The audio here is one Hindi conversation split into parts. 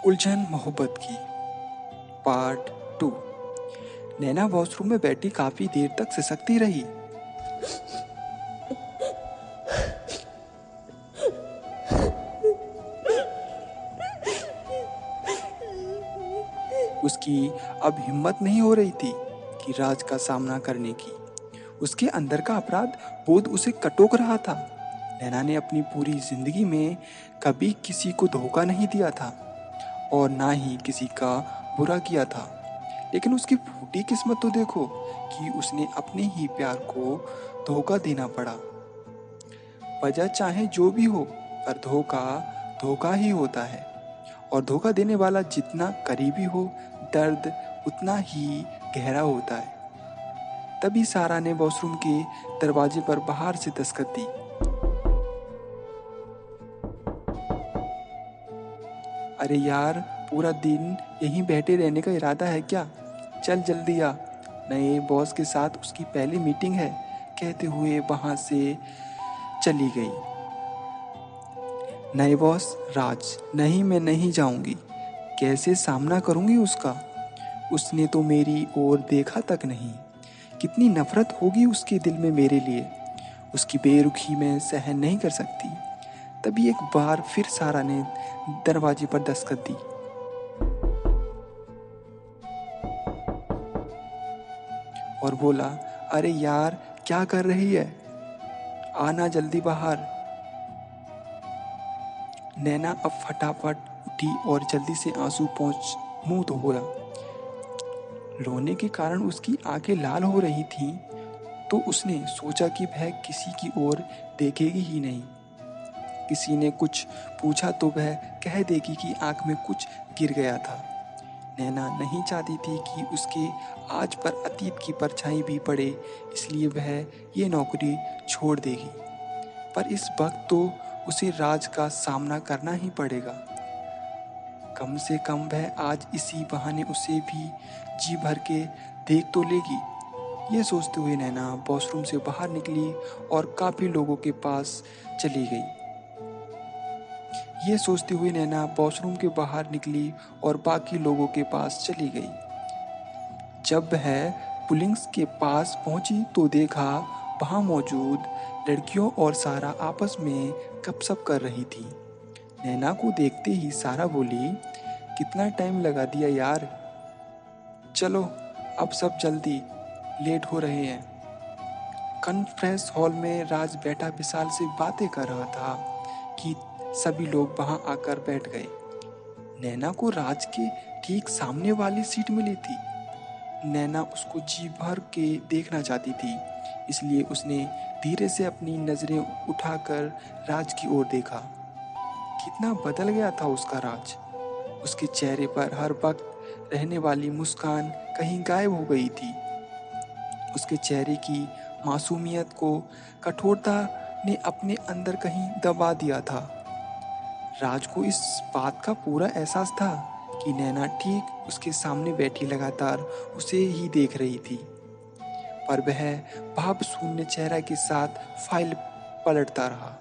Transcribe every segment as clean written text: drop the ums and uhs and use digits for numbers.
उलझन मोहब्बत की पार्ट 2। नैना वॉशरूम में बैठी काफी देर तक सिसकती रही। उसकी अब हिम्मत नहीं हो रही थी कि राज का सामना करने की। उसके अंदर का अपराध बोध उसे कटोक रहा था। नैना ने अपनी पूरी जिंदगी में कभी किसी को धोखा नहीं दिया था और ना ही किसी का बुरा किया था, लेकिन उसकी फूटी किस्मत तो देखो कि उसने अपने ही प्यार को धोखा देना पड़ा। वजह चाहे जो भी हो, पर धोखा धोखा ही होता है और धोखा देने वाला जितना करीबी हो, दर्द उतना ही गहरा होता है। तभी सारा ने वॉशरूम के दरवाजे पर बाहर से दस्तक दी। अरे यार, पूरा दिन यहीं बैठे रहने का इरादा है क्या? चल जल्दी आ, नए बॉस के साथ उसकी पहली मीटिंग है, कहते हुए वहां से चली गई। नए बॉस राज, नहीं मैं नहीं जाऊंगी। कैसे सामना करूंगी उसका? उसने तो मेरी ओर देखा तक नहीं। कितनी नफरत होगी उसके दिल में मेरे लिए। उसकी बेरुखी मैं सहन नहीं कर सकती। तभी एक बार फिर सारा ने दरवाजे पर दस्तक दी और बोला, अरे यार, क्या कर रही है? आना जल्दी बाहर। नैना अब फटाफट उठी और जल्दी से आंसू पहुंच मुंह धोया। रोने के कारण उसकी आंखें लाल हो रही थीं, तो उसने सोचा कि वह किसी की ओर देखेगी ही नहीं। किसी ने कुछ पूछा तो वह कह देगी कि आंख में कुछ गिर गया था। नैना नहीं चाहती थी कि उसके आज पर अतीत की परछाई भी पड़े, इसलिए वह ये नौकरी छोड़ देगी। पर इस वक्त तो उसे राज का सामना करना ही पड़ेगा। कम से कम वह आज इसी बहाने उसे भी जी भर के देख तो लेगी। ये सोचते हुए नैना वॉशरूम से बाहर निकली और काफी लोगों के पास चली गई। ये सोचते हुए नैना वॉशरूम के बाहर निकली और बाकी लोगों के पास चली गई। जब वह पुलिंग्स के पास पहुंची तो देखा वहां मौजूद लड़कियों और सारा आपस में गपशप कर रही थी। नैना को देखते ही सारा बोली, कितना टाइम लगा दिया यार, चलो अब सब जल्दी, लेट हो रहे हैं। कॉन्फ्रेंस हॉल में राज बैठा विशाल से बातें कर रहा था कि सभी लोग वहां आकर बैठ गए। नैना को राज के ठीक सामने वाली सीट मिली थी। नैना उसको जी भर के देखना चाहती थी, इसलिए उसने धीरे से अपनी नजरें उठाकर राज की ओर देखा। कितना बदल गया था उसका राज। उसके चेहरे पर हर वक्त रहने वाली मुस्कान कहीं गायब हो गई थी। उसके चेहरे की मासूमियत को कठोरता ने अपने अंदर कहीं दबा दिया था। राज को इस बात का पूरा एहसास था कि नैना ठीक उसके सामने बैठी लगातार उसे ही देख रही थी, पर वह भाव शून्य चेहरा के साथ फाइल पलटता रहा।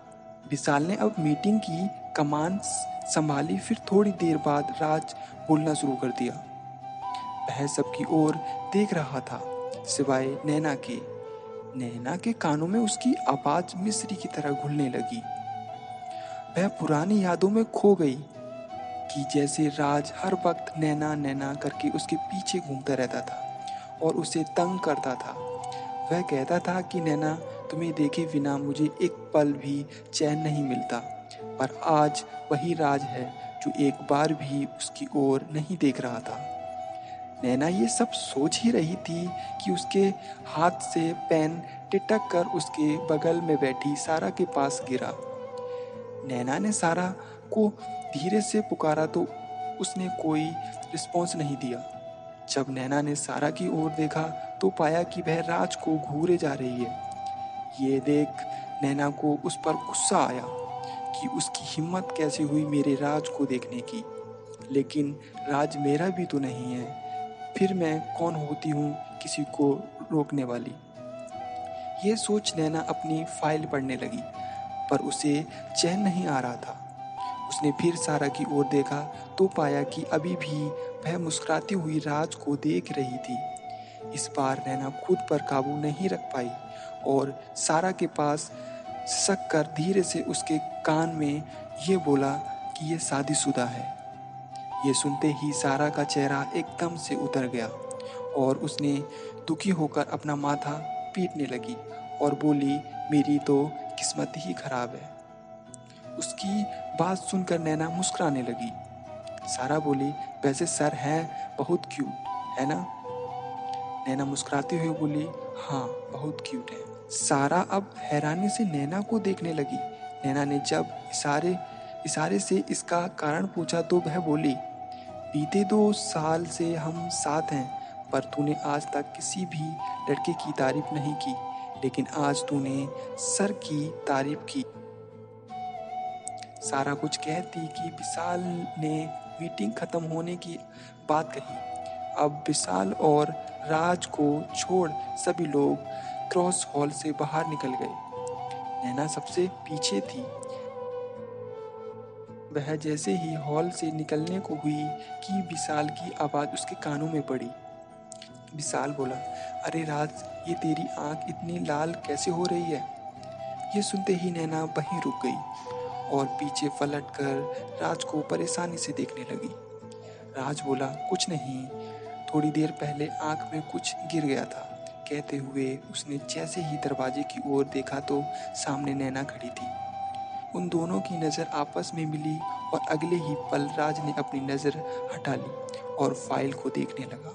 विशाल ने अब मीटिंग की कमान संभाली। फिर थोड़ी देर बाद राज बोलना शुरू कर दिया। वह सबकी ओर देख रहा था, सिवाय नैना के। नैना के कानों में उसकी आवाज मिस्री की तरह घुलने लगी। वह पुरानी यादों में खो गई कि जैसे राज हर वक्त नैना नैना करके उसके पीछे घूमता रहता था और उसे तंग करता था। वह कहता था कि नैना, तुम्हें देखे बिना मुझे एक पल भी चैन नहीं मिलता। पर आज वही राज है जो एक बार भी उसकी ओर नहीं देख रहा था। नैना ये सब सोच ही रही थी कि उसके हाथ से पेन टिटक कर उसके बगल में बैठी सारा के पास गिरा। नैना ने सारा को धीरे से पुकारा तो उसने कोई रिस्पॉन्स नहीं दिया। जब नैना ने सारा की ओर देखा तो पाया कि वह राज को घूरे जा रही है। ये देख नैना को उस पर गुस्सा आया कि उसकी हिम्मत कैसे हुई मेरे राज को देखने की। लेकिन राज मेरा भी तो नहीं है, फिर मैं कौन होती हूँ किसी को रोकने वाली। ये सोच नैना अपनी फाइल पढ़ने लगी, पर उसे चैन नहीं आ रहा था। उसने फिर सारा की ओर देखा तो पाया कि अभी भी वह मुस्कुराती हुई राज को देख रही थी। इस बार नैना खुद पर काबू नहीं रख पाई और सारा के पास सिसक कर धीरे से उसके कान में ये बोला कि ये शादीशुदा है। ये सुनते ही सारा का चेहरा एकदम से उतर गया और उसने दुखी होकर अपना माथा पीटने लगी और बोली, मेरी तो किस्मत ही खराब है। उसकी बात सुनकर नैना मुस्कुराने लगी। सारा बोली, वैसे सर है बहुत क्यूट है ना? नैना मुस्कुराती हुई बोली, हाँ बहुत क्यूट है। सारा अब हैरानी से नैना को देखने लगी। नैना ने जब इशारे इशारे से इसका कारण पूछा तो वह बोली, बीते 2 साल से हम साथ हैं, पर तूने आज तक किसी भी लड़के की तारीफ नहीं की, लेकिन आज तूने सर की तारीफ की। सारा कुछ कहती कि विशाल ने मीटिंग खत्म होने की बात कही। अब विशाल और राज को छोड़ सभी लोग क्रॉस हॉल से बाहर निकल गए। नैना सबसे पीछे थी। वह जैसे ही हॉल से निकलने को हुई कि विशाल की आवाज़ उसके कानों में पड़ी। विशाल बोला, अरे राज, ये तेरी आंख इतनी लाल कैसे हो रही है? ये सुनते ही नैना वहीं रुक गई और पीछे पलट कर राज को परेशानी से देखने लगी। राज बोला, कुछ नहीं, थोड़ी देर पहले आंख में कुछ गिर गया था। कहते हुए उसने जैसे ही दरवाजे की ओर देखा तो सामने नैना खड़ी थी। उन दोनों की नज़र आपस में मिली और अगले ही पल राज ने अपनी नज़र हटा ली और फाइल को देखने लगा।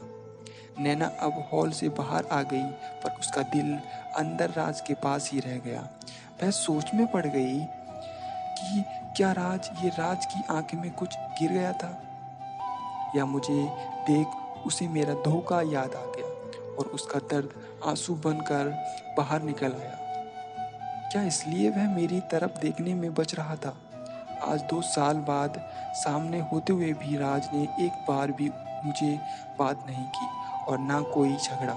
नैना अब हॉल से बाहर आ गई, पर उसका दिल अंदर राज के पास ही रह गया। वह सोच में पड़ गई कि क्या ये राज की आंख में कुछ गिर गया था, या मुझे देख उसे मेरा धोखा याद आ गया और उसका दर्द आंसू बनकर बाहर निकल आया। क्या इसलिए वह मेरी तरफ देखने में बच रहा था? आज 2 साल बाद सामने होते हुए भी राज ने एक बार भी मुझे बात नहीं की और ना कोई झगड़ा।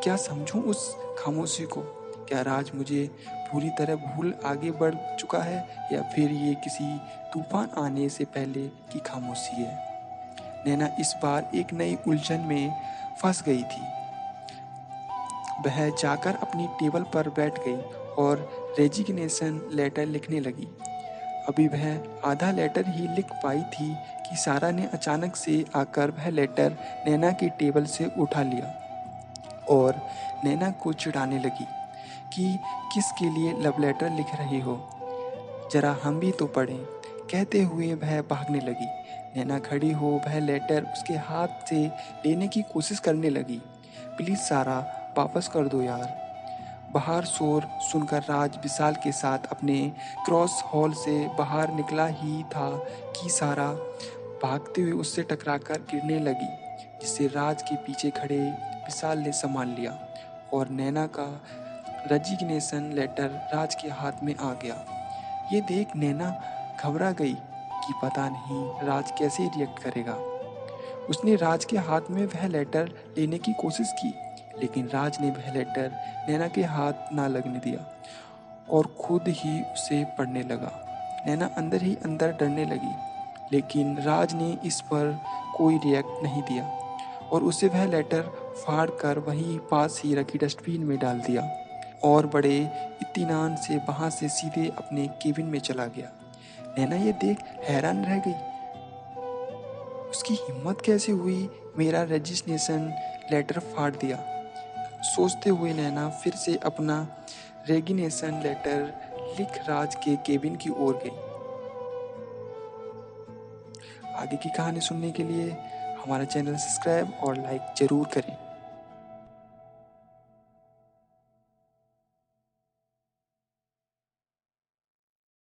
क्या समझूं उस खामोशी को? क्या राज मुझे पूरी तरह भूल आगे बढ़ चुका है, या फिर ये किसी तूफान आने से पहले की खामोशी है? नैना इस बार एक नई उलझन में फंस गई थी। वह जाकर अपनी टेबल पर बैठ गई और रेजिग्नेशन लेटर लिखने लगी। अभी वह आधा लेटर ही लिख पाई थी कि सारा ने अचानक से आकर वह लेटर नैना की टेबल से उठा लिया और नैना को चिढ़ाने लगी कि किसके लिए लव लेटर लिख रही हो, जरा हम भी तो पढ़ें। कहते हुए वह भागने लगी। नैना खड़ी हो वह लेटर उसके हाथ से लेने की कोशिश करने लगी। प्लीज़ सारा, वापस कर दो यार। बाहर शोर सुनकर राज विशाल के साथ अपने क्रॉस हॉल से बाहर निकला ही था कि सारा भागते हुए उससे टकराकर गिरने लगी, जिसे राज के पीछे खड़े विशाल ने संभाल लिया और नैना का रेजिग्नेशन लेटर राज के हाथ में आ गया। ये देख नैना घबरा गई कि पता नहीं राज कैसे रिएक्ट करेगा। उसने राज के हाथ में वह लेटर लेने की कोशिश की, लेकिन राज ने वह लेटर नैना के हाथ ना लगने दिया और खुद ही उसे पढ़ने लगा। नैना अंदर ही अंदर डरने लगी, लेकिन राज ने इस पर कोई रिएक्ट नहीं दिया और उसे वह लेटर फाड़ कर वहीं पास ही रखी डस्टबिन में डाल दिया और बड़े इत्मीनान से वहाँ से सीधे अपने केबिन में चला गया। नैना ये देख हैरान रह गई। उसकी हिम्मत कैसे हुई मेरा रेजिग्नेशन लेटर फाड़ दिया? सोचते हुए नैना फिर से अपना रेजिग्नेशन लेटर लिख राज के केबिन की ओर गई। आगे की कहानी सुनने के लिए हमारा चैनल सब्सक्राइब और लाइक ज़रूर करें।